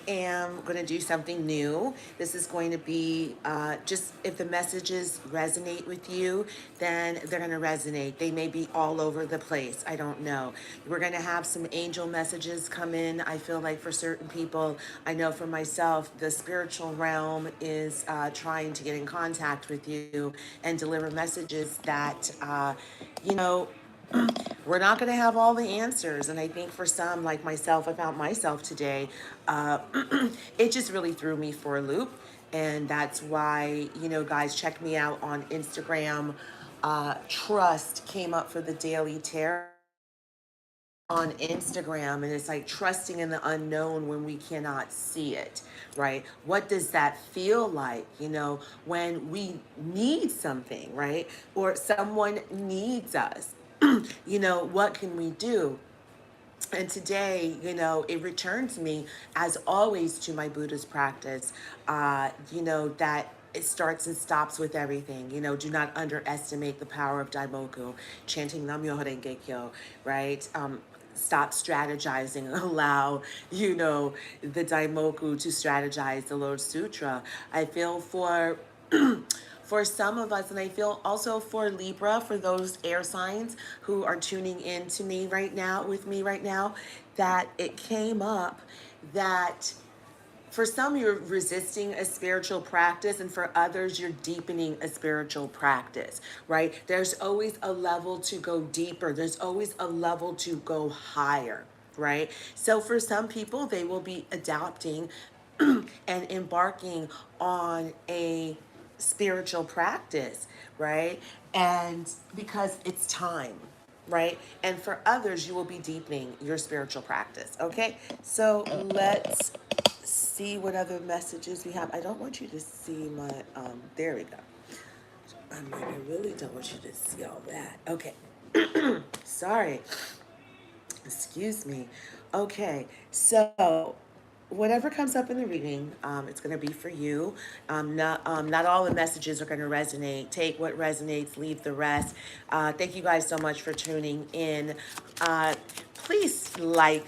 am going to do something new. This is going to be just if the messages resonate with you, then they're going to resonate. They may be all over the place. I don't know. We're going to have some angel messages come in. I feel like for certain people, I know for myself, the spiritual realm is trying to get in contact with you and deliver messages that, you know, we're not going to have all the answers. And I think for some, like myself, I found myself today, uh, it just really threw me for a loop. And that's why, guys, check me out on Instagram. Trust came up for the Daily Tarot on Instagram, and it's like trusting in the unknown when we cannot see it, right? What does that feel like, when we need something, right? Or someone needs us? What can we do? And today, it returns me, as always, to my Buddhist practice, that it starts and stops with everything. Do not underestimate the power of Daimoku, chanting Nam Myoho Renge Kyo, right? Stop strategizing. Allow, the Daimoku to strategize the Lord Sutra. I feel for some of us, and I feel also for Libra, for those air signs who are tuning in to me right now, with me right now, that it came up that for some you're resisting a spiritual practice, and for others you're deepening a spiritual practice, right? There's always a level to go deeper, there's always a level to go higher, right? So for some people, they will be adopting and embarking on a spiritual practice, right? And because it's time, right? And for others, you will be deepening your spiritual practice, okay? So let's see what other messages we have. I don't want you to see my, there we go. I really don't want you to see all that. Okay. Sorry. Excuse me. Okay. So whatever comes up in the reading, it's going to be for you. Not all the messages are going to resonate. Take what resonates, leave the rest. Thank you guys so much for tuning in. Please like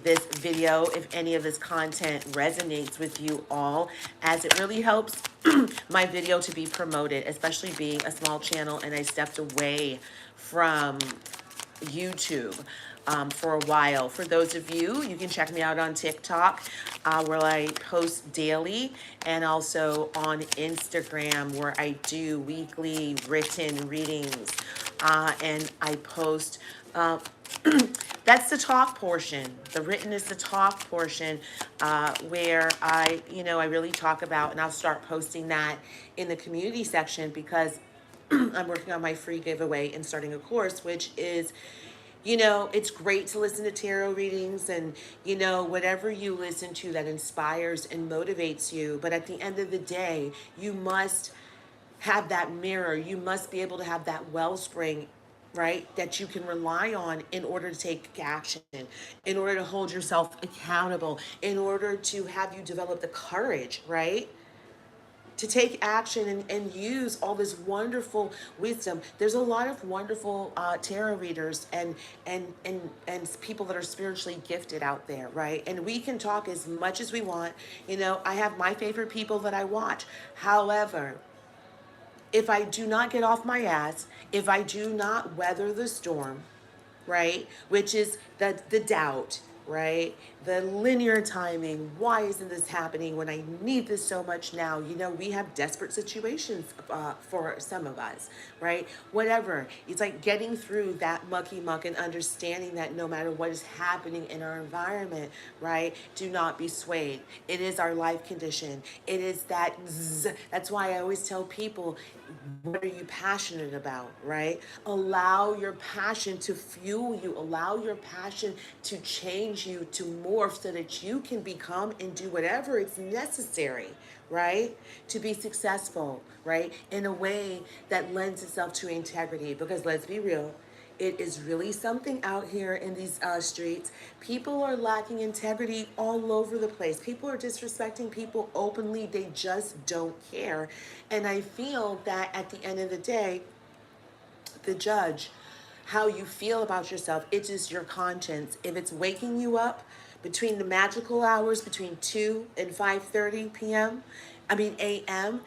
this video if any of this content resonates with you all, as it really helps my video to be promoted, especially being a small channel and I stepped away from YouTube for a while. For those of you, you can check me out on TikTok, where I post daily, and also on Instagram, where I do weekly written readings. And I post, that's the talk portion. The written is the talk portion, where I really talk about, and I'll start posting that in the community section, because I'm working on my free giveaway and starting a course, which is, it's great to listen to tarot readings and, whatever you listen to that inspires and motivates you. But at the end of the day, you must have that mirror. You must be able to have that wellspring, right, that you can rely on in order to take action, in order to hold yourself accountable, in order to have you develop the courage, right, to take action and use all this wonderful wisdom. There's a lot of wonderful tarot readers and people that are spiritually gifted out there, right? And we can talk as much as we want. I have my favorite people that I watch. However, if I do not get off my ass, if I do not weather the storm, right? Which is the doubt, right? The linear timing. Why isn't this happening when I need this so much now? We have desperate situations for some of us, right? Whatever. It's like getting through that mucky muck and understanding that no matter what is happening in our environment, right? Do not be swayed. It is our life condition. It is that zzz. That's why I always tell people, what are you passionate about, right? Allow your passion to fuel you. Allow your passion to change you, to morph, so that you can become and do whatever is necessary, right? To be successful, right? In a way that lends itself to integrity. Because let's be real, it is really something out here in these streets. People are lacking integrity all over the place. People are disrespecting people openly. They just don't care. And I feel that at the end of the day, the judge, how you feel about yourself, it is your conscience. If it's waking you up between the magical hours between 2 and 5:30 p.m. a.m.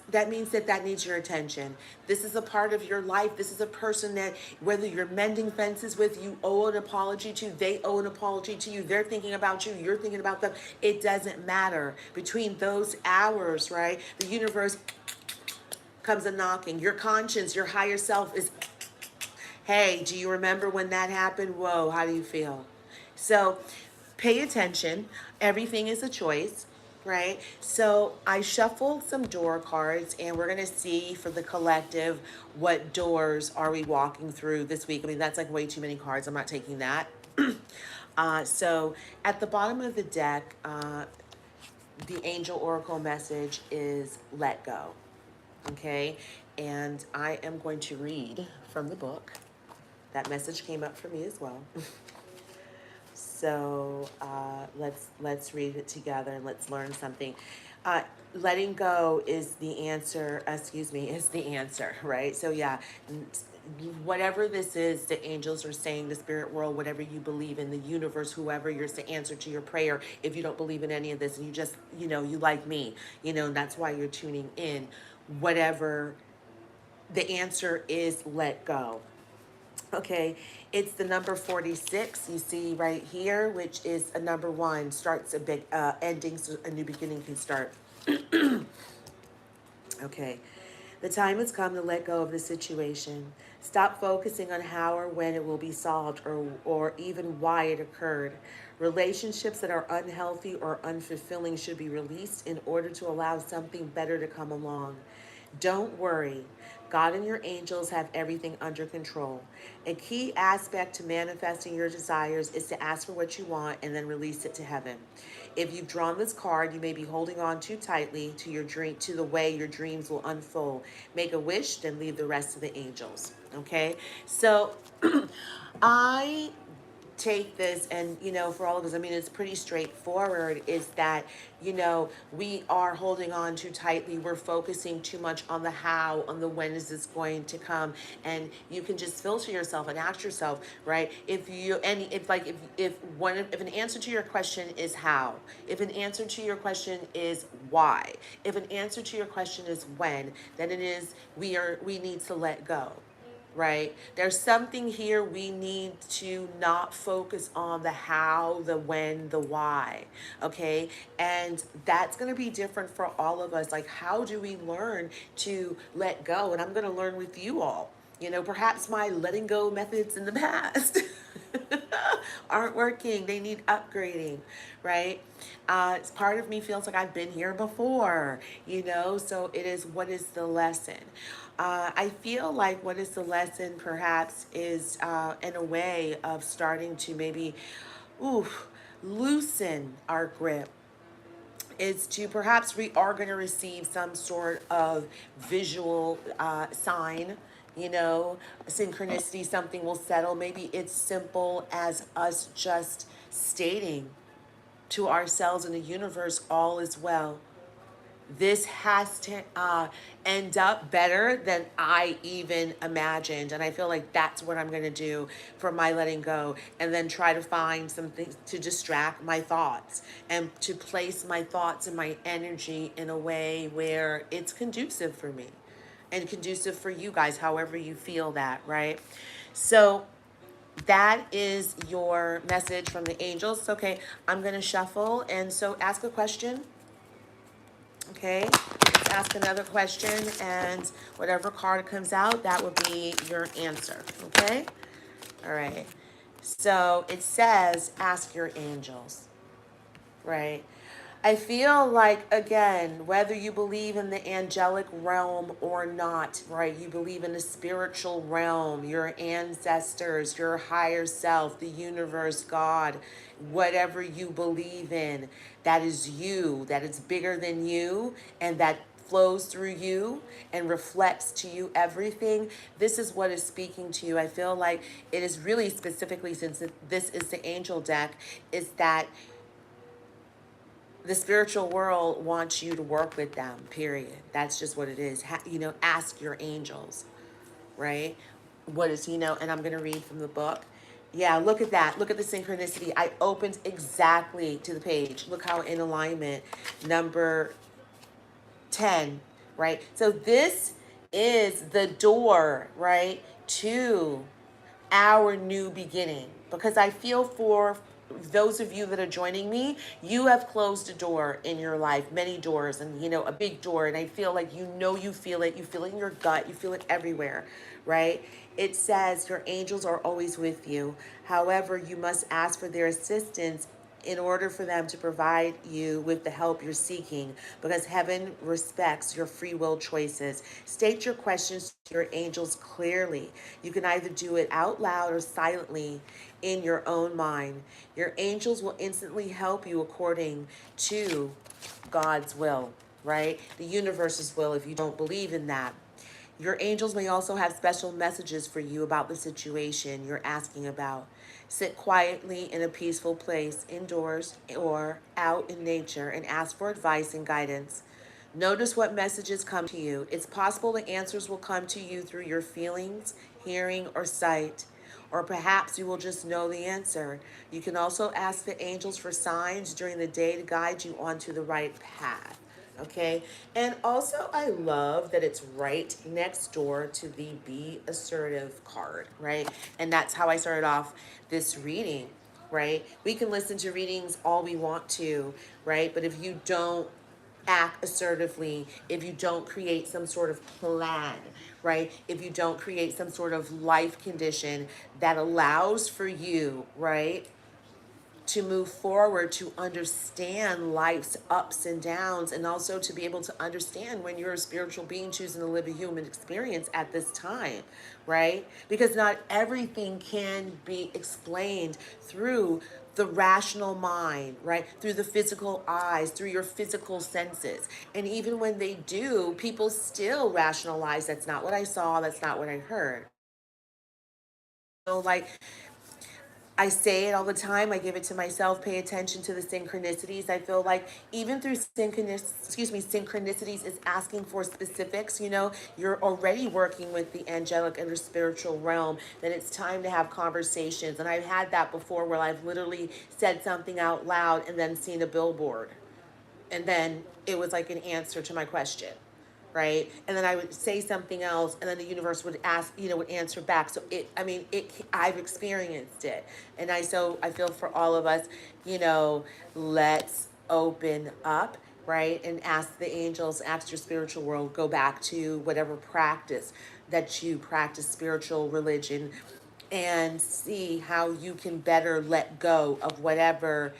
That means that needs your attention. This is a part of your life. This is a person that, whether you're mending fences with, you owe an apology to, they owe an apology to you, they're thinking about you, you're thinking about them. It doesn't matter. Between those hours, right, the universe comes a knocking. Your conscience, your higher self is, hey, do you remember when that happened? Whoa, how do you feel? So pay attention. Everything is a choice, right? So I shuffled some door cards, and we're going to see for the collective, what doors are we walking through this week. I mean, that's like way too many cards. I'm not taking that. So at the bottom of the deck, the angel oracle message is let go. Okay. And I am going to read from the book. That message came up for me as well. So let's read it together and let's learn something. Letting go is the answer. Is the answer, right? So yeah, whatever this is, the angels are saying, the spirit world, whatever you believe in, the universe, whoever, you're the answer to your prayer. If you don't believe in any of this, and you just, you like me, and that's why you're tuning in. Whatever the answer is, let go. Okay, it's the number 46 you see right here, which is a number 1, starts a big ending, so a new beginning can start. Okay, the time has come to let go of the situation. Stop focusing on how or when it will be solved, or even why it occurred. Relationships that are unhealthy or unfulfilling should be released in order to allow something better to come along. Don't worry. God and your angels have everything under control. A key aspect to manifesting your desires is to ask for what you want and then release it to heaven. If you've drawn this card, you may be holding on too tightly to your dream, to the way your dreams will unfold. Make a wish, then leave the rest to the angels. Okay? So I take this, and for all of us, I mean, it's pretty straightforward, is that we are holding on too tightly. We're focusing too much on the how, on the when is this going to come. And you can just filter yourself and ask yourself, right, if an answer to your question is how, if an answer to your question is why, if an answer to your question is when, then it is we need to let go. Right? There's something here we need to not focus on the how, the when, the why. Okay? And that's going to be different for all of us. Like, how do we learn to let go? And I'm going to learn with you all. Perhaps my letting go methods in the past aren't working. They need upgrading, right? Part of me feels like I've been here before, so it is, what is the lesson? I feel like what is the lesson perhaps is in a way of starting to maybe loosen our grip, is to perhaps we are going to receive some sort of visual sign, synchronicity, something will settle. Maybe it's simple as us just stating to ourselves and the universe, all is well. This has to end up better than I even imagined. And I feel like that's what I'm going to do for my letting go. And then try to find something to distract my thoughts and to place my thoughts and my energy in a way where it's conducive for me and conducive for you guys, however you feel that, right? So that is your message from the angels. Okay, I'm going to shuffle. And so ask a question. Okay, let's ask another question, and whatever card comes out, that would be your answer. Okay, all right. So it says, ask your angels, right? I feel like, again, whether you believe in the angelic realm or not, right? You believe in the spiritual realm, your ancestors, your higher self, the universe, God, whatever you believe in, that is you, that is bigger than you, and that flows through you and reflects to you everything. This is what is speaking to you. I feel like it is really specifically, since this is the angel deck, is that the spiritual world wants you to work with them, period. That's just what it is. Ask your angels, right? What is, and I'm going to read from the book. Yeah, look at that. Look at the synchronicity. I opened exactly to the page. Look how in alignment. Number 10, right? So this is the door, right, to our new beginning. Because I feel for those of you that are joining me, you have closed a door in your life, many doors, and a big door. And I feel like you feel it. You feel it in your gut. You feel it everywhere, right? It says your angels are always with you. However, you must ask for their assistance in order for them to provide you with the help you're seeking, because heaven respects your free will choices. State your questions to your angels clearly. You can either do it out loud or silently in your own mind. Your angels will instantly help you according to God's will, right? The universe's will, if you don't believe in that. Your angels may also have special messages for you about the situation you're asking about. Sit quietly in a peaceful place, indoors or out in nature, and ask for advice and guidance. Notice what messages come to you. It's possible the answers will come to you through your feelings, hearing, or sight. Or perhaps you will just know the answer. You can also ask the angels for signs during the day to guide you onto the right path. Okay. And also, I love that it's right next door to the Be Assertive card, right? And that's how I started off this reading, right? We can listen to readings all we want to, right? But if you don't act assertively, if you don't create some sort of plan, right? If you don't create some sort of life condition that allows for you, right, to move forward, to understand life's ups and downs, and also to be able to understand when you're a spiritual being choosing to live a human experience at this time, right? Because not everything can be explained through the rational mind, right? Through the physical eyes, through your physical senses. And even when they do, people still rationalize, that's not what I saw, that's not what I heard. So, like, I say it all the time. I give it to myself. Pay attention to the synchronicities. I feel like even through synchronicities is asking for specifics. You're already working with the angelic and the spiritual realm. Then it's time to have conversations. And I've had that before where I've literally said something out loud and then seen a billboard, and then it was like an answer to my question, right? And then I would say something else, and then the universe would ask, would answer back. So I've experienced it. And I feel for all of us, let's open up, right? And ask the angels, ask your spiritual world, go back to whatever practice that you practice, spiritual religion, and see how you can better let go of whatever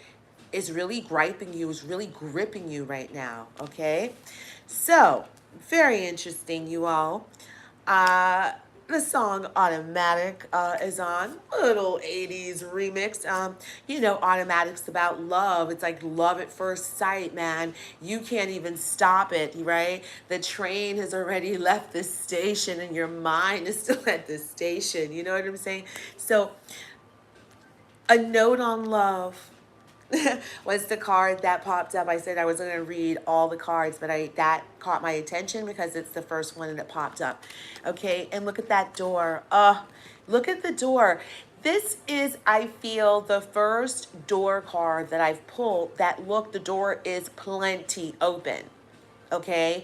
is really griping you, is really gripping you right now, okay? So, very interesting, you all. Uh, the song Automatic is on. Little 80s remix. Automatic's about love. It's like love at first sight, man. You can't even stop it, right? The train has already left the station and your mind is still at the station. You know what I'm saying? So, a note on love was the card that popped up. I said I was going to read all the cards, but that caught my attention because it's the first one that popped up. Okay, and look at that door. Look at the door. This is, I feel, the first door card that I've pulled that, look, the door is plenty open. Okay,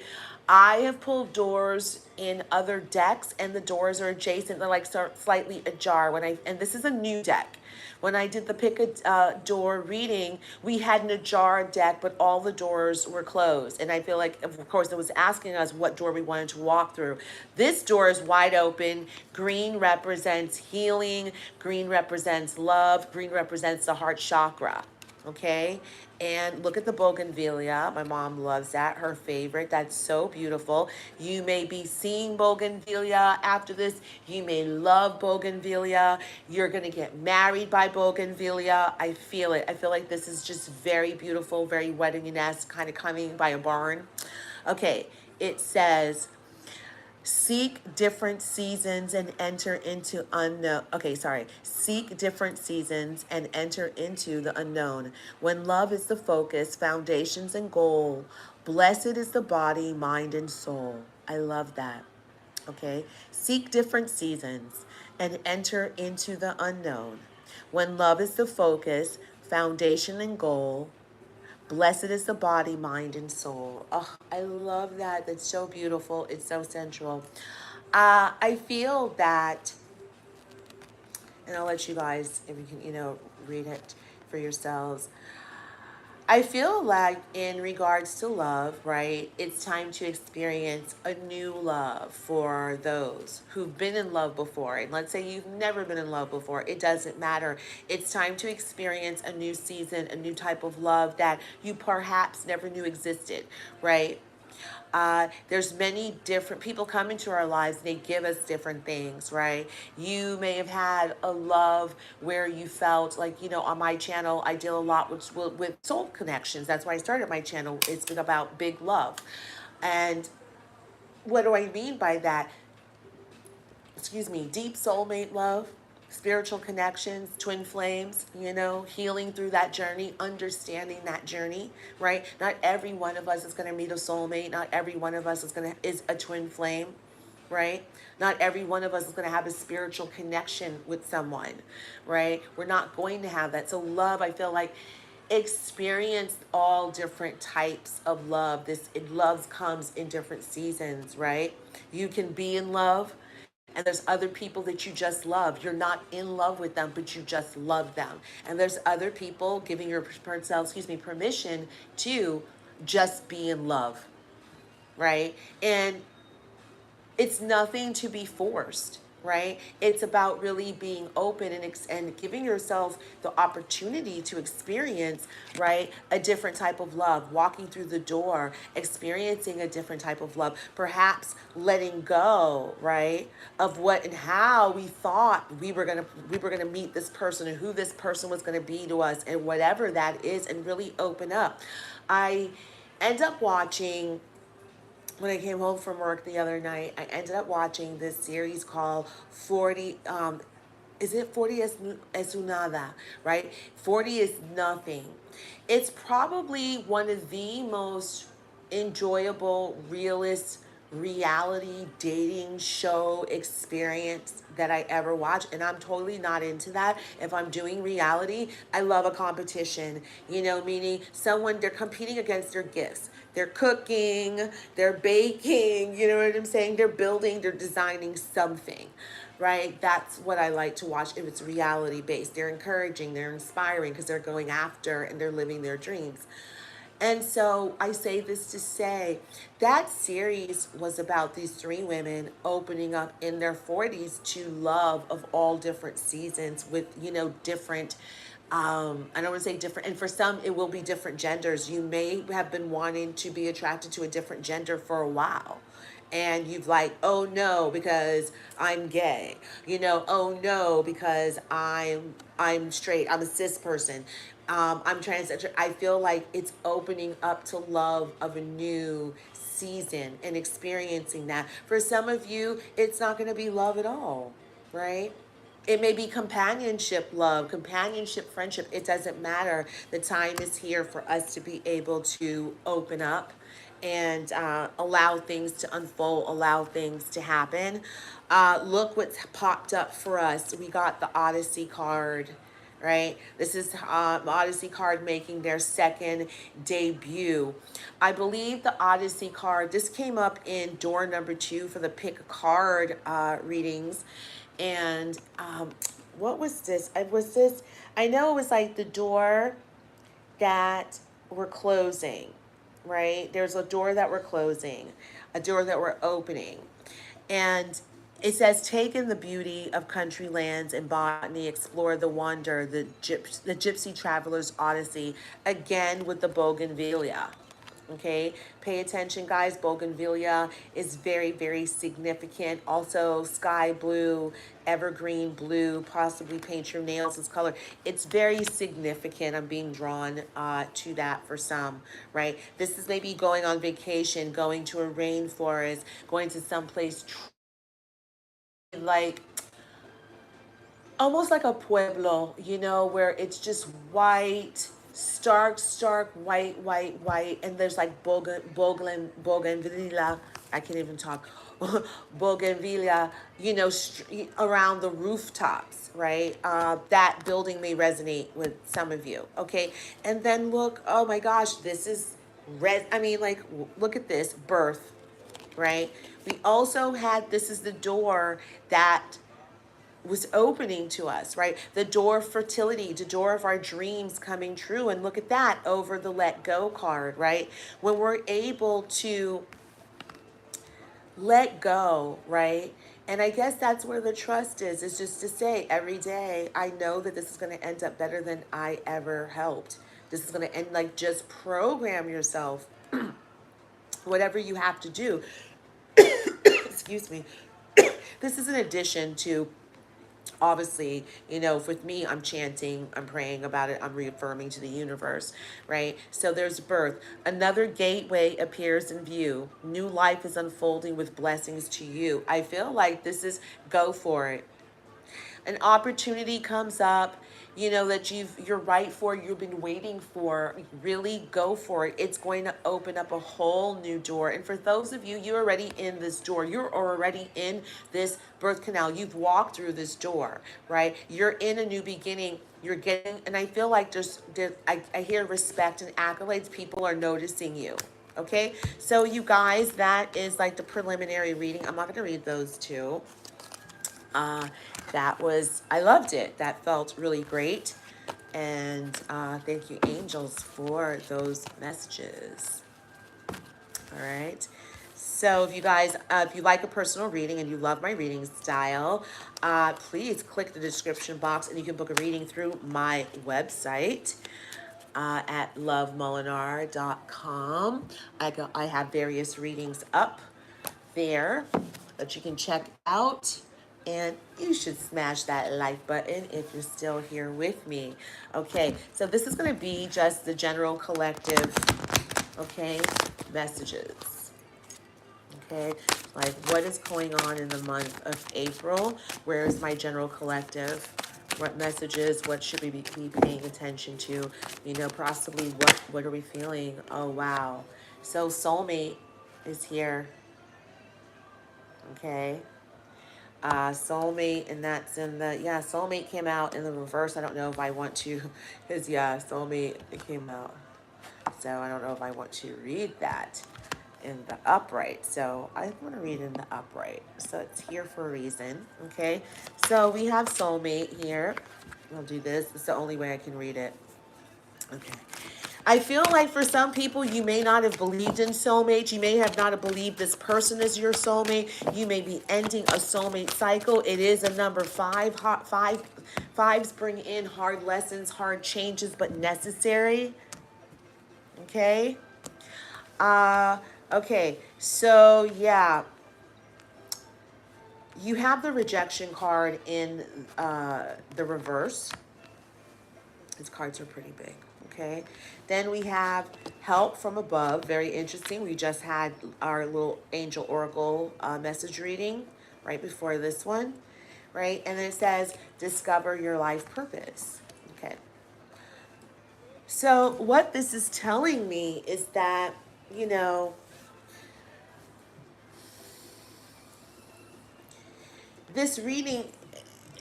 I have pulled doors in other decks and the doors are adjacent, they're like slightly ajar. And this is a new deck. When I did the pick a door reading, we had an ajar deck, but all the doors were closed. And I feel like, of course, it was asking us what door we wanted to walk through. This door is wide open. Green represents healing. Green represents love. Green represents the heart chakra. Okay, and look at the bougainvillea. My mom loves that, her favorite. That's so beautiful. You may be seeing bougainvillea after this. You may love bougainvillea. You're going to get married by bougainvillea. I feel it. I feel like this is just very beautiful, very wedding-esque, kind of coming by a barn. Okay, it says, seek different seasons and enter into unknown. Okay, sorry. Seek different seasons and enter into the unknown. When love is the focus, foundations and goal, blessed is the body, mind, and soul. I love that. Okay. Seek different seasons and enter into the unknown. When love is the focus, foundation and goal, blessed is the body, mind, and soul. Oh, I love that. That's so beautiful. It's so sensual. I feel that, and I'll let you guys, if you can, read it for yourselves. I feel like, in regards to love, right, it's time to experience a new love for those who've been in love before. And let's say you've never been in love before, it doesn't matter. It's time to experience a new season, a new type of love that you perhaps never knew existed, right? There's many different people come into our lives. They give us different things, right? You may have had a love where you felt like, on my channel, I deal a lot with soul connections. That's why I started my channel. It's been about big love. And what do I mean by that? Excuse me, deep soulmate love, spiritual connections, twin flames, healing through that journey, understanding that journey, right? Not every one of us is going to meet a soulmate. Not every one of us is a twin flame, right? Not every one of us is going to have a spiritual connection with someone, right? We're not going to have that. So love, I feel like, experienced all different types of love. Love comes in different seasons, right? You can be in love, and there's other people that you just love. You're not in love with them, but you just love them. And there's other people giving yourself, permission to just be in love, right? And it's nothing to be forced, right? It's about really being open and giving yourself the opportunity to experience, right, a different type of love, walking through the door, experiencing a different type of love, perhaps letting go, right, of what and how we thought we were gonna meet this person and who this person was gonna be to us and whatever that is, and really open up. I end up watching When I came home from work the other night, I ended up watching this series called 40. Is it 40 es unada, right? 40 is nothing. It's probably one of the most enjoyable, realist reality dating show experience that I ever watched. And I'm totally not into that. If I'm doing reality, I love a competition, meaning they're competing against their gifts. They're cooking, they're baking, you know what I'm saying? They're building, they're designing something, right? That's what I like to watch if it's reality based. They're encouraging, they're inspiring because they're going after and they're living their dreams. And so I say this to say that series was about these three women opening up in their 40s to love of all different seasons with, different, I don't want to say different, and for some it will be different genders. You may have been wanting to be attracted to a different gender for a while, and you've like, oh no, because I'm gay, oh no, because I'm straight, I'm a cis person, I'm transgender. I feel like it's opening up to love of a new season and experiencing that. For some of you, it's not going to be love at all, right? It may be companionship love, companionship friendship. It doesn't matter. The time is here for us to be able to open up and allow things to unfold, allow things to happen. Look what's popped up for us. We got the Odyssey card, right? This is Odyssey card making their second debut. I believe the Odyssey card, this came up in door number 2 for the pick a card readings. And what was this? I know it was like the door that we're closing, right? There's a door that we're closing, a door that we're opening. And it says, take in the beauty of country lands and botany, explore the wonder, the gypsy traveler's odyssey, again with the bougainvillea. Okay, pay attention, guys. Bougainvillea is very, very significant. Also, sky blue, evergreen blue, possibly paint your nails this color. It's very significant. I'm being drawn to that for some, right? This is maybe going on vacation, going to a rainforest, going to someplace like almost like a pueblo, where it's just white, stark white, and there's like bougainvillea. I can't even talk. Bougainvillea, around the rooftops, right? That building may resonate with some of you, okay? And then look, oh my gosh, this is look at this birth, right? We also had, this is the door that was opening to us, right? The door of fertility, the door of our dreams coming true. And look at that over the let go card, right? When we're able to let go, right? And I guess that's where the trust is just to say every day, I know that this is going to end up better than I ever helped. This is going to end, like, just program yourself, whatever you have to do. Excuse me. This is in addition to, obviously, with me, I'm chanting, I'm praying about it, I'm reaffirming to the universe, right? So there's birth. Another gateway appears in view. New life is unfolding with blessings to you. I feel like this is, go for it. An opportunity comes up, that you're right for, you've been waiting for. Really go for it. It's going to open up a whole new door. And for those of you, you're already in this door. You're already in this birth canal. You've walked through this door, right? You're in a new beginning. You're getting, and I feel like I hear respect and accolades. People are noticing you. Okay, so you guys, that is like the preliminary reading. I'm not going to read those two. I loved it. That felt really great. And thank you, angels, for those messages. All right. So if you guys, if you like a personal reading and you love my reading style, please click the description box and you can book a reading through my website. At lovemolinar.com. I have various readings up there that you can check out. And you should smash that like button if you're still here with me. Okay, so this is going to be just the general collective, okay, messages. Okay, like what is going on in the month of April? Where is my general collective? What messages? What should we be paying attention to? Possibly what are we feeling? Oh, wow. So Soulmate is here. Okay. Soulmate, and that's in the, Soulmate came out in the reverse. I don't know if I want to, because, Soulmate, it came out. So I don't know if I want to read that in the upright. So I want to read in the upright. So it's here for a reason, okay? So we have Soulmate here. I'll do this. It's the only way I can read it. Okay. I feel like for some people, you may not have believed in soulmates. You may have not believed this person is your soulmate. You may be ending a soulmate cycle. It is a number 5. Fives bring in hard lessons, hard changes, but necessary. Okay. Okay. So, yeah. You have the rejection card in the reverse. These cards are pretty big. Okay, then we have help from above. Very interesting. We just had our little angel oracle message reading right before this one, right? And then it says, discover your life purpose. Okay. So what this is telling me is that, this reading,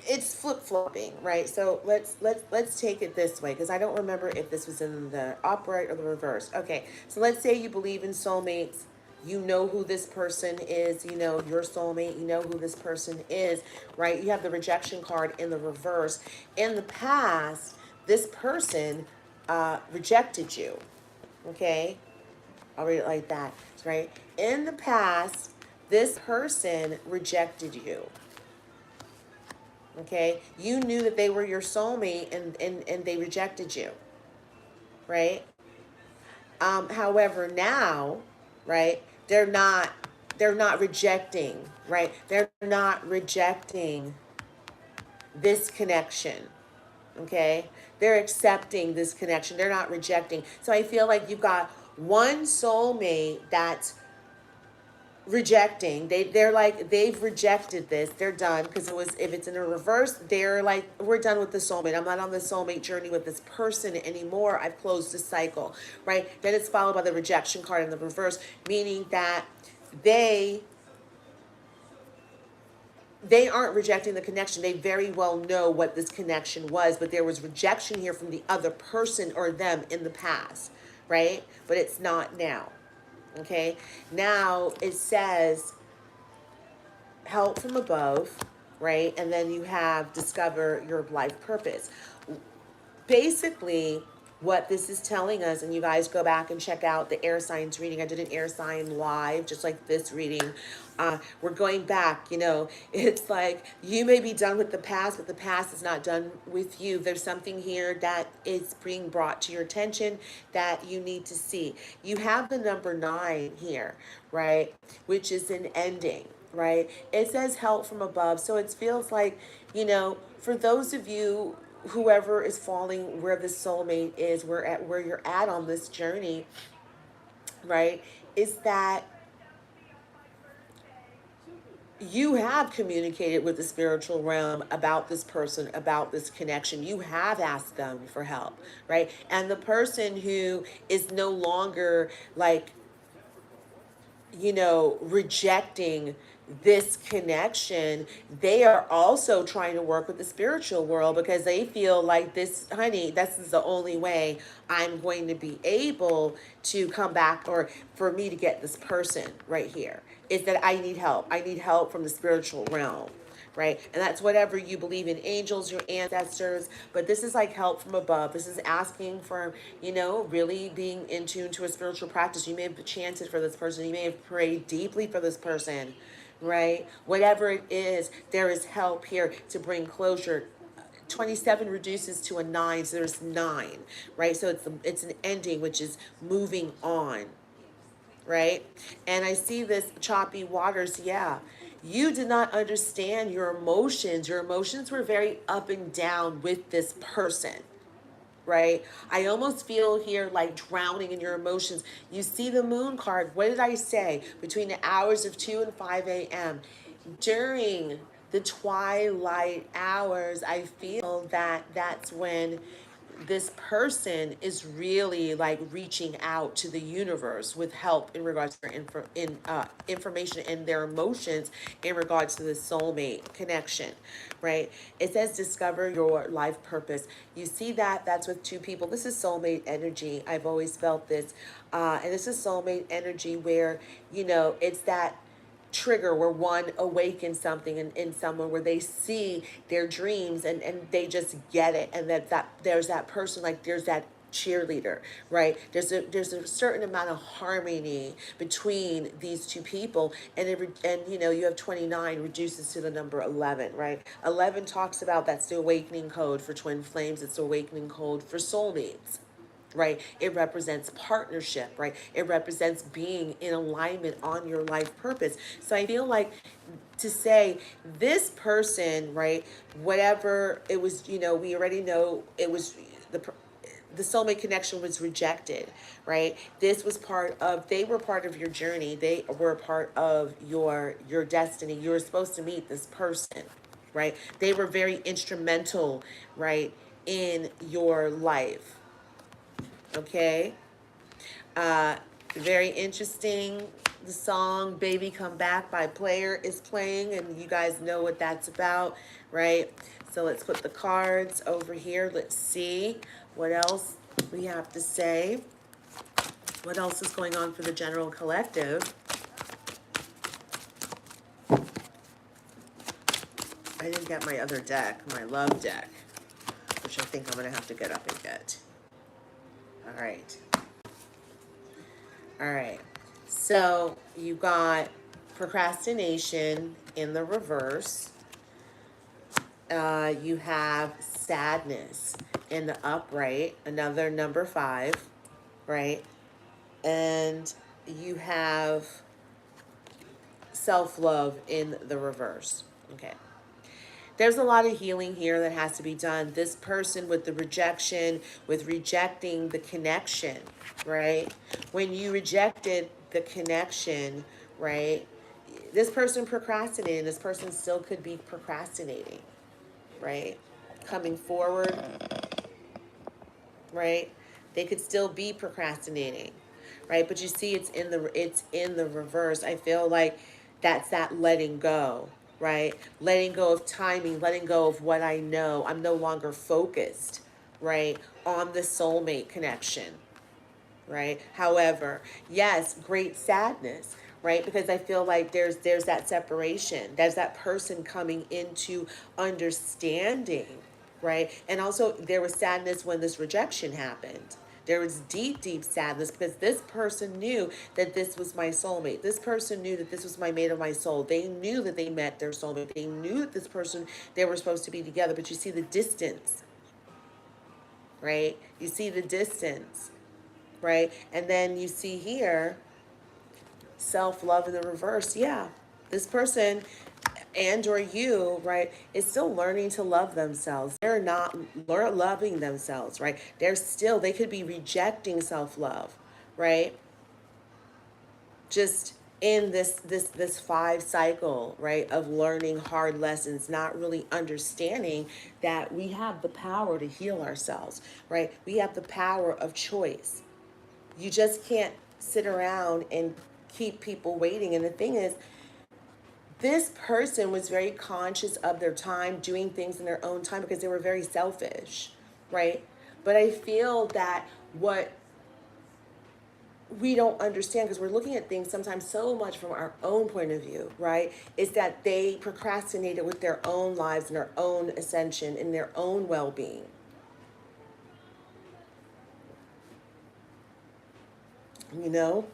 it's flip-flopping, right? So let's take it this way, because I don't remember if this was in the upright or the reverse. Okay, so let's say you believe in soulmates. You know who this person is. Your soulmate. You know who this person is, right? You have the rejection card in the reverse. In the past, this person rejected you. Okay, I'll read it like that, right? In the past, this person rejected you. Okay, you knew that they were your soulmate, and they rejected you, right? However, now, right, they're not rejecting, right? They're not rejecting this connection. Okay, they're accepting this connection. They're not rejecting. So I feel like you've got one soulmate that's rejecting. They're like, they've rejected this. They're done, because it was, if it's in a reverse, they're like, we're done with the soulmate. I'm not on the soulmate journey with this person anymore. I've closed the cycle, right? Then it's followed by the rejection card in the reverse, meaning that they they aren't rejecting the connection. They very well know what this connection was, but there was rejection here from the other person or them in the past, right? But it's not now. Okay? Now it says help from above, right? And then you have discover your life purpose. Basically, what this is telling us, and you guys go back and check out the air signs reading. I did an air sign live, just like this reading. We're going back, it's like you may be done with the past, but the past is not done with you. There's something here that is being brought to your attention that you need to see. You have the number 9 here, right? Which is an ending, right? It says help from above. So it feels like, for those of you, whoever is falling where the soulmate is, where you're at on this journey, right, is that you have communicated with the spiritual realm about this person, about this connection. You have asked them for help, right? And the person who is no longer like, rejecting this connection, they are also trying to work with the spiritual world, because they feel like this, honey, this is the only way I'm going to be able to come back, or for me to get this person right here, is that I need help. I need help from the spiritual realm. Right? And that's whatever you believe in, angels, your ancestors, but this is like help from above. This is asking for, really being in tune to a spiritual practice. You may have chanted for this person. You may have prayed deeply for this person, right? Whatever it is, there is help here to bring closure. 27 reduces to a 9, so there's 9, right? So it's an ending, which is moving on, right? And I see this choppy waters. Yeah, you did not understand your emotions. Your emotions were very up and down with this person, right? I almost feel here like drowning in your emotions. You see the moon card. What did I say? Between the hours of 2 and 5 a.m. During the twilight hours, I feel that that's when this person is really like reaching out to the universe with help in regards to information and their emotions in regards to the soulmate connection, right? It says discover your life purpose. You see that that's with 2 people. This is soulmate energy. I've always felt this, and this is soulmate energy where it's that trigger where one awakens something in someone, where they see their dreams and they just get it, and that there's that person, like there's that cheerleader, right? There's a certain amount of harmony between these 2 people, and you have 29 reduces to the number 11, right? 11 talks about, that's the awakening code for twin flames. It's the awakening code for soulmates, right? It represents partnership, right? It represents being in alignment on your life purpose. So I feel like to say this person, right, whatever it was, we already know it was the soulmate connection was rejected, right? This was they were part of your journey. They were a part of your destiny. You were supposed to meet this person, right? They were very instrumental, right, in your life. Okay. Very interesting. The song Baby Come Back by Player is playing, and you guys know what that's about, right? So let's put the cards over here. Let's see what else we have to say. What else is going on for the general collective? I didn't get my other deck, my love deck, which I think I'm going to have to get up and get. All right. All right. So you got procrastination in the reverse. You have sadness in the upright, another number 5, right? And you have self-love in the reverse. Okay. There's a lot of healing here that has to be done. This person with the rejection, with rejecting the connection, right? When you rejected the connection, right? This person procrastinating, this person still could be procrastinating, right? Coming forward, right? They could still be procrastinating, right? But you see, it's in the reverse. I feel like that's that letting go, right? Letting go of timing, letting go of what I know. I'm no longer focused, right, on the soulmate connection, right? However, yes, great sadness, right? Because I feel like there's that separation. There's that person coming into understanding, right? And also there was sadness when this rejection happened. There was deep, deep sadness because this person knew that this was my soulmate. This person knew that this was my mate of my soul. They knew that they met their soulmate. They knew that this person, they were supposed to be together. But you see the distance, right? You see the distance, right? And then you see here, self-love in the reverse. Yeah, this person and or you, right, is still learning to love themselves. They're not loving themselves, right? They could be rejecting self-love, right? Just in this 5 cycle, right, of learning hard lessons, not really understanding that we have the power to heal ourselves, right? We have the power of choice. You just can't sit around and keep people waiting. And the thing is, this person was very conscious of their time, doing things in their own time because they were very selfish, right? But I feel that what we don't understand, because we're looking at things sometimes so much from our own point of view, right, is that they procrastinated with their own lives and their own ascension and their own well-being. You know,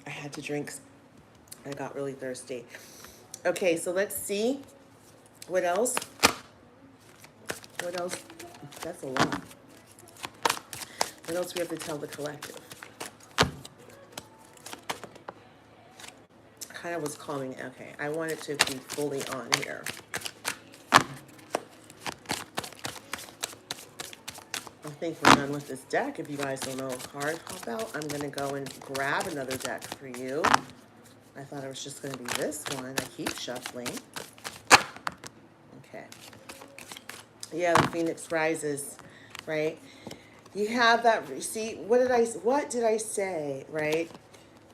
I had to drink. I got really thirsty. Okay, so let's see. What else? What else? That's a lot. What else we have to tell the collective? Kind of was calming. Okay, I want it to be fully on here. I think we're done with this deck. If you guys don't know a card pop out, I'm going to go and grab another deck for you. I thought it was just going to be this one. I keep shuffling. Okay. Yeah, the Phoenix rises, right? You have that. See, what did I say, right?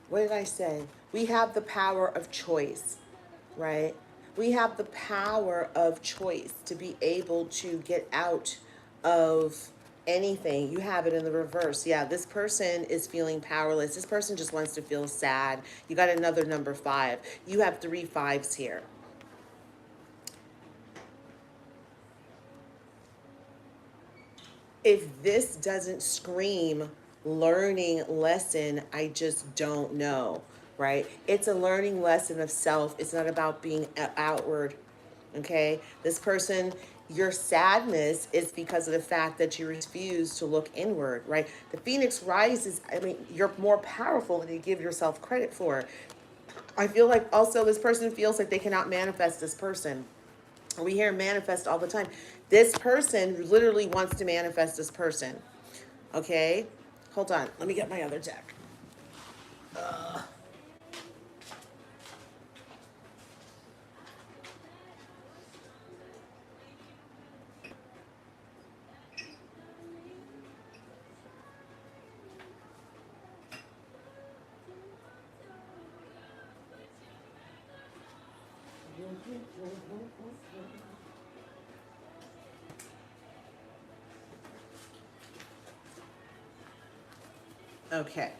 What did I say? We have the power of choice, right? We have the power of choice to be able to get out of anything. You have it in the reverse. Yeah, this person is feeling powerless. This person just wants to feel sad. You got another number 5. You have 3 5s here. If this doesn't scream learning lesson, I just don't know, right? It's a learning lesson of self. It's not about being outward, okay? This person, your sadness is because of the fact that you refuse to look inward, right? The Phoenix rises, I mean, you're more powerful than you give yourself credit for. I feel like also this person feels like they cannot manifest this person. We hear manifest all the time. This person literally wants to manifest this person. Okay? Hold on. Let me get my other deck. Okay.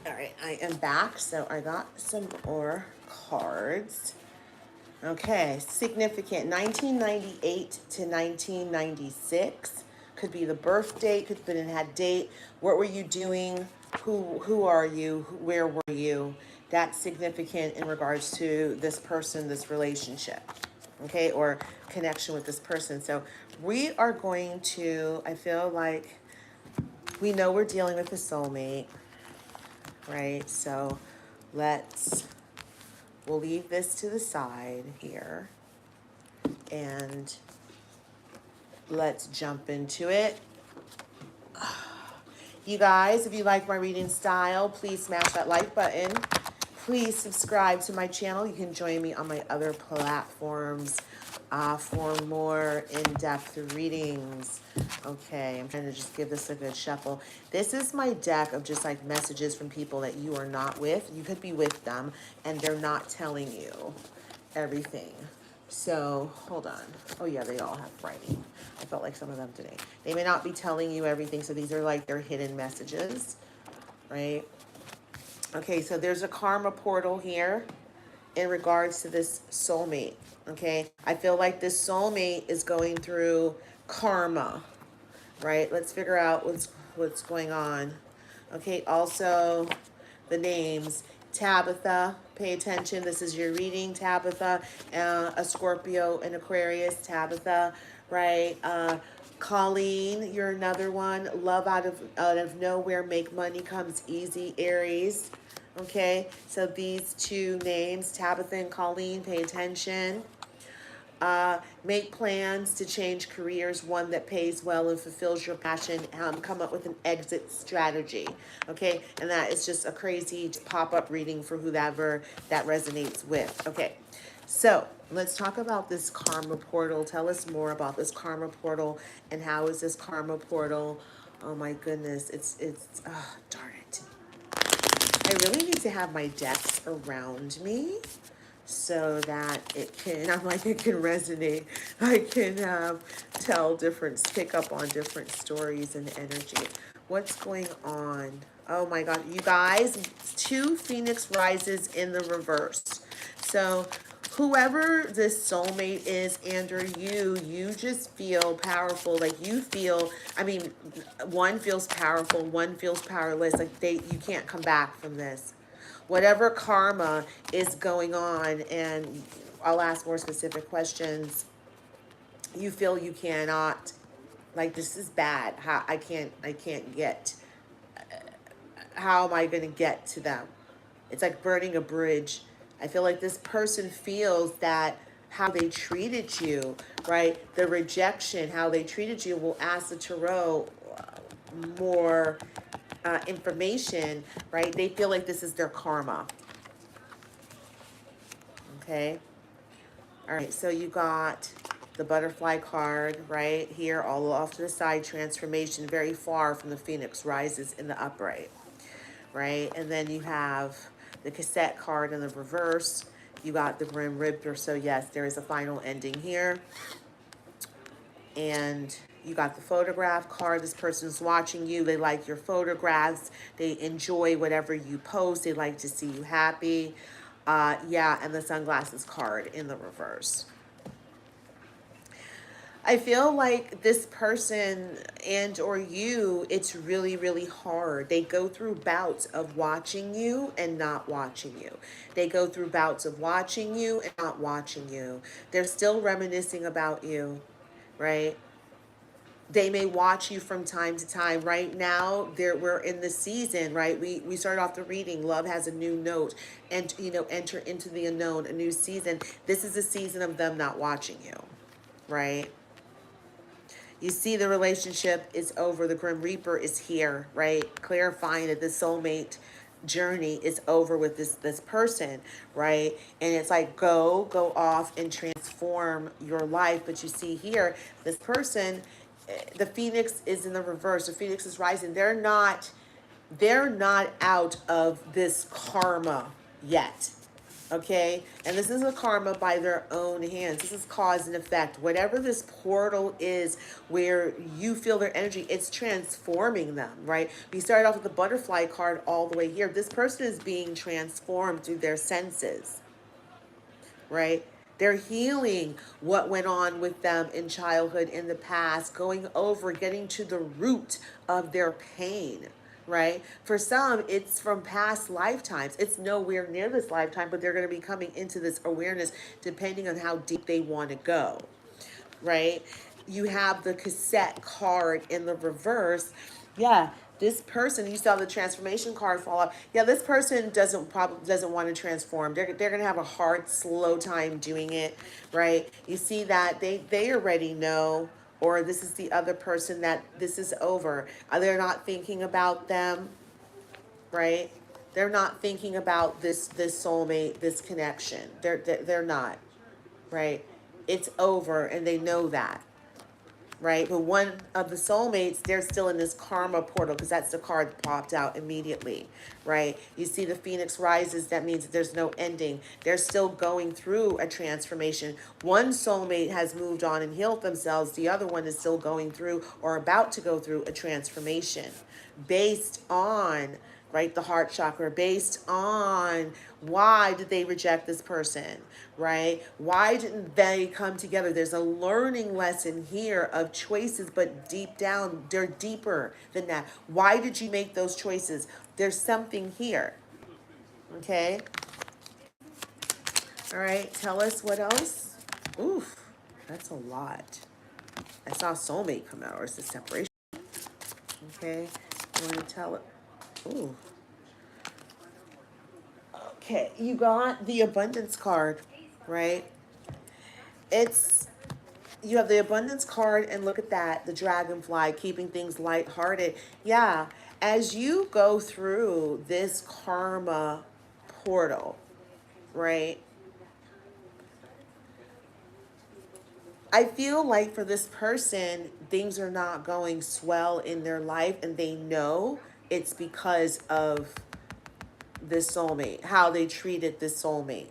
All right, I am back. So I got some more cards. Okay, significant. 1998 to 1996. Could be the birth date, could have been a date. What were you doing? Who are you? Where were you? That's significant in regards to this person, this relationship, okay, or connection with this person. So we are going to, I feel like we know we're dealing with a soulmate, right? So we'll leave this to the side here and let's jump into it. You guys, if you like my reading style, please smash that like button. Please subscribe to my channel. You can join me on my other platforms for more in-depth readings. Okay, I'm trying to just give this a good shuffle. This is my deck of just like messages from people that you are not with. You could be with them and they're not telling you everything. So hold on. Oh yeah, they all have writing. I felt like some of them today. They may not be telling you everything, so these are like their hidden messages, right? Okay, so there's a karma portal here in regards to this soulmate. Okay, I feel like this soulmate is going through karma, right? Let's figure out what's going on. Okay, also the names. Tabitha, pay attention. This is your reading, Tabitha. A Scorpio, an Aquarius, Tabitha, right? Colleen, you're another one. Love out of nowhere, make money comes easy, Aries. Okay, so these two names, Tabitha and Colleen, pay attention. Make plans to change careers, one that pays well and fulfills your passion. Come up with an exit strategy. Okay, and that is just a crazy pop-up reading for whoever that resonates with. Okay, so let's talk about this karma portal. Tell us more about this karma portal and how is this karma portal? Oh my goodness, it's darn it. I really need to have my decks around me so that it can, I'm like, it can resonate. I can tell different, pick up on different stories and energy. What's going on? Oh my God, you guys, 2 Phoenix rises in the reverse. So whoever this soulmate is and or you just feel powerful. Like you feel, I mean, one feels powerful, one feels powerless. Like you can't come back from this. Whatever karma is going on, and I'll ask more specific questions, you feel you cannot, like this is bad. How I can't get, how am I going to get to them? It's like burning a bridge. I feel like this person feels that how they treated you, right? The rejection, how they treated you, will ask the tarot more information, right? They feel like this is their karma. Okay. All right. So you got the butterfly card right here, all off to the side, transformation, very far from the Phoenix rises in the upright, right? And then you have the cassette card in the reverse. You got the Grim Reaper. So yes, there is a final ending here. And you got the photograph card. This person's watching you. They like your photographs. They enjoy whatever you post. They like to see you happy. Yeah, and the sunglasses card in the reverse. I feel like this person and or you, it's really, really hard. They go through bouts of watching you and not watching you. They go through bouts of watching you and not watching you. They're still reminiscing about you, right? They may watch you from time to time. Right now, we're in the season, right? We started off the reading. Love has a new note, and enter into the unknown, a new season. This is a season of them not watching you, right? You see the relationship is over. The Grim Reaper is here, right? Clarifying that the soulmate journey is over with this person, right? And it's like go off and transform your life. But you see here, this person, the Phoenix is in the reverse. The Phoenix is rising. They're not out of this karma yet. Okay, and this is a karma by their own hands. This is cause and effect. Whatever this portal is where you feel their energy, it's transforming them, right? We started off with the butterfly card all the way here. This person is being transformed through their senses, right? They're healing what went on with them in childhood, in the past, going over, getting to the root of their pain, right? For some, it's from past lifetimes. It's nowhere near this lifetime, but they're going to be coming into this awareness depending on how deep they want to go, right? You have the cassette card in the reverse. Yeah, this person, you saw the transformation card fall off. Yeah, this person doesn't want to transform. They're going to have a hard, slow time doing it, right? You see that they already know or this is the other person that this is over. They're not thinking about them, right? They're not thinking about this soulmate, this connection. They're not, right? It's over, and they know that, right? But one of the soulmates, they're still in this karma portal, because that's the card that popped out immediately, right? You see the phoenix rises, that means that there's no ending. They're still going through a transformation. One soulmate has moved on and healed themselves. The other one is still going through, or about to go through, a transformation based on, right, the heart chakra, based on why did they reject this person, right? Why didn't they come together? There's a learning lesson here of choices, but deep down, they're deeper than that. Why did you make those choices? There's something here, okay? All right, tell us what else. Oof, that's a lot. I saw soulmate come out, or it's a separation. Okay, you want to tell it? Ooh. Okay, you got the abundance card, right? You have the abundance card, and look at that, the dragonfly, keeping things lighthearted. Yeah, as you go through this karma portal, right? I feel like for this person, things are not going swell in their life, and they know it's because of this soulmate, how they treated this soulmate,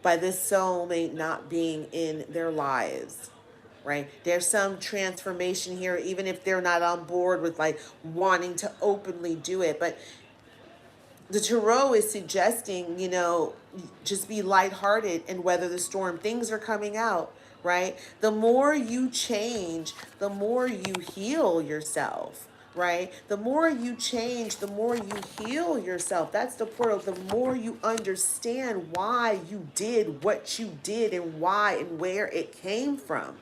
by this soulmate not being in their lives, right? There's some transformation here, even if they're not on board with like wanting to openly do it. But the tarot is suggesting, just be lighthearted and weather the storm. Things are coming out, right? The more you change, the more you heal yourself, right? The more you change, the more you heal yourself. That's the portal. The more you understand why you did what you did, and why and where it came from,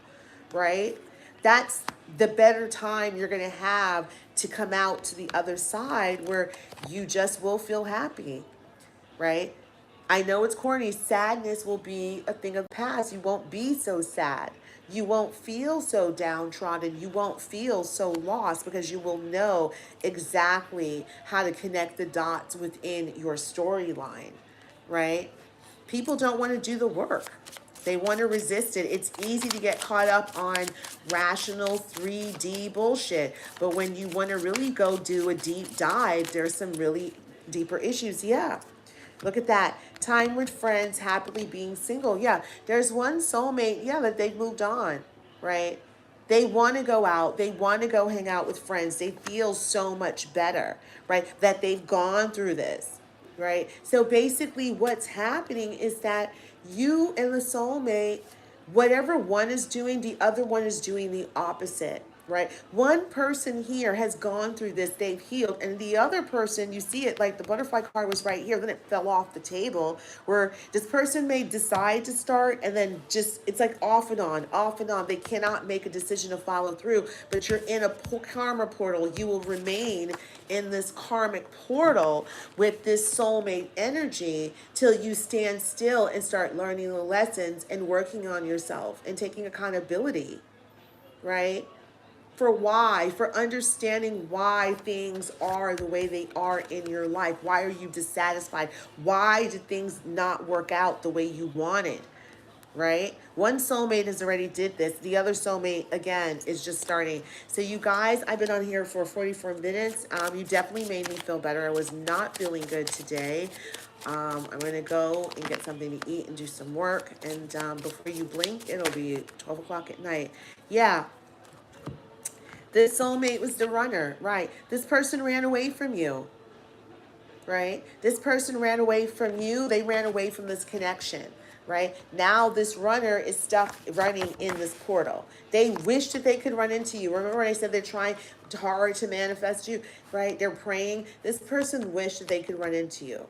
right? That's the better time you're going to have to come out to the other side, where you just will feel happy, right? I know it's corny. Sadness will be a thing of the past. You won't be so sad. You won't feel so downtrodden. You won't feel so lost, because you will know exactly how to connect the dots within your storyline, right? People don't want to do the work. They want to resist it. It's easy to get caught up on rational 3D bullshit. But when you want to really go do a deep dive, there's some really deeper issues. Yeah. Look at that. Time with friends, happily being single. Yeah. There's one soulmate, yeah, that they've moved on, right? They want to go out. They want to go hang out with friends. They feel so much better, right? That they've gone through this, right? So basically what's happening is that you and the soulmate, whatever one is doing, the other one is doing the opposite, right? One person here has gone through this, they've healed, and the other person, you see it, like the butterfly card was right here, then it fell off the table, where this person may decide to start, and then just, it's like off and on, off and on. They cannot make a decision to follow through, but you're in a karma portal. You will remain in this karmic portal with this soulmate energy till you stand still and start learning the lessons and working on yourself and taking accountability, right? For why, for understanding why things are the way they are in your life. Why are you dissatisfied? Why did things not work out the way you wanted, right? One soulmate has already did this. The other soulmate, again, is just starting. So you guys, I've been on here for 44 minutes. You definitely made me feel better. I was not feeling good today. I'm going to go and get something to eat and do some work. And before you blink, it'll be 12 o'clock at night. Yeah. This soulmate was the runner, right? This person ran away from you, right? This person ran away from you. They ran away from this connection, right? Now this runner is stuck running in this portal. They wish that they could run into you. Remember when I said they're trying hard to manifest you, right? They're praying. This person wished that they could run into you,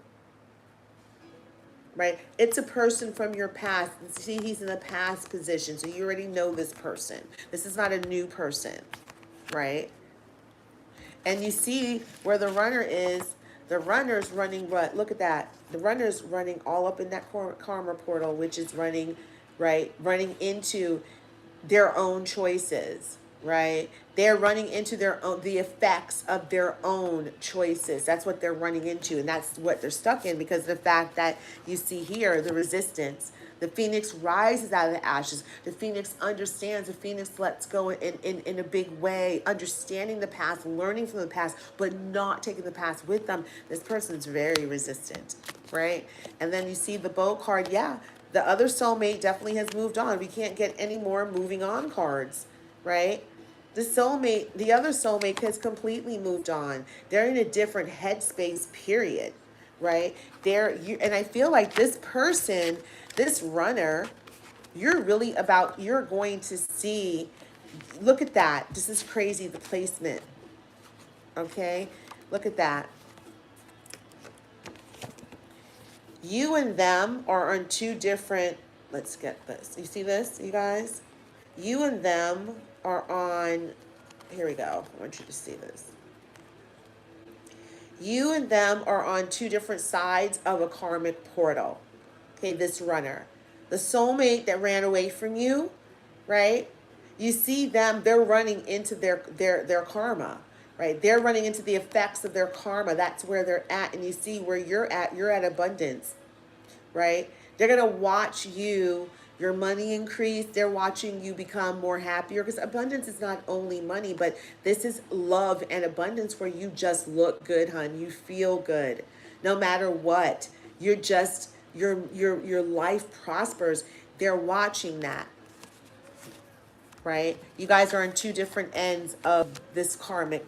right? It's a person from your past. See, he's in a past position, so you already know this person. This is not a new person, right? And you see where the runner is. The runner's running what? Look at that. The runner's running all up in that karma portal, which is running, right? Running into their own choices, right? They're running into their own, the effects of their own choices. That's what they're running into, and that's what they're stuck in, because of the fact that you see here the resistance. The phoenix rises out of the ashes. The phoenix understands. The phoenix lets go in a big way, understanding the past, learning from the past, but not taking the past with them. This person's very resistant, right? And then you see the boat card. Yeah, the other soulmate definitely has moved on. We can't get any more moving on cards, right? The other soulmate has completely moved on. They're in a different headspace, period, right? And I feel like this person, this runner, you're going to see, look at that. This is crazy, the placement, okay? Look at that. You and them are on two different, let's get this. You see this, you guys? You and them are on, here we go. I want you to see this. You and them are on two different sides of a karmic portal. Okay, this runner. The soulmate that ran away from you, right? You see them, they're running into their karma, right? They're running into the effects of their karma. That's where they're at. And you see where you're at abundance, right? They're going to watch your money increase. They're watching you become more happier, because abundance is not only money, but this is love and abundance where you just look good, hon. You feel good no matter what. You're just, your life prospers. They're watching that, right? You guys are on two different ends of this karmic.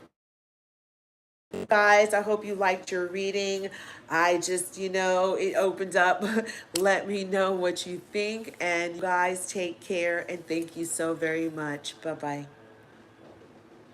Guys, I hope you liked your reading. I just, it opened up. Let me know what you think. And you guys take care, and thank you so very much. Bye-bye.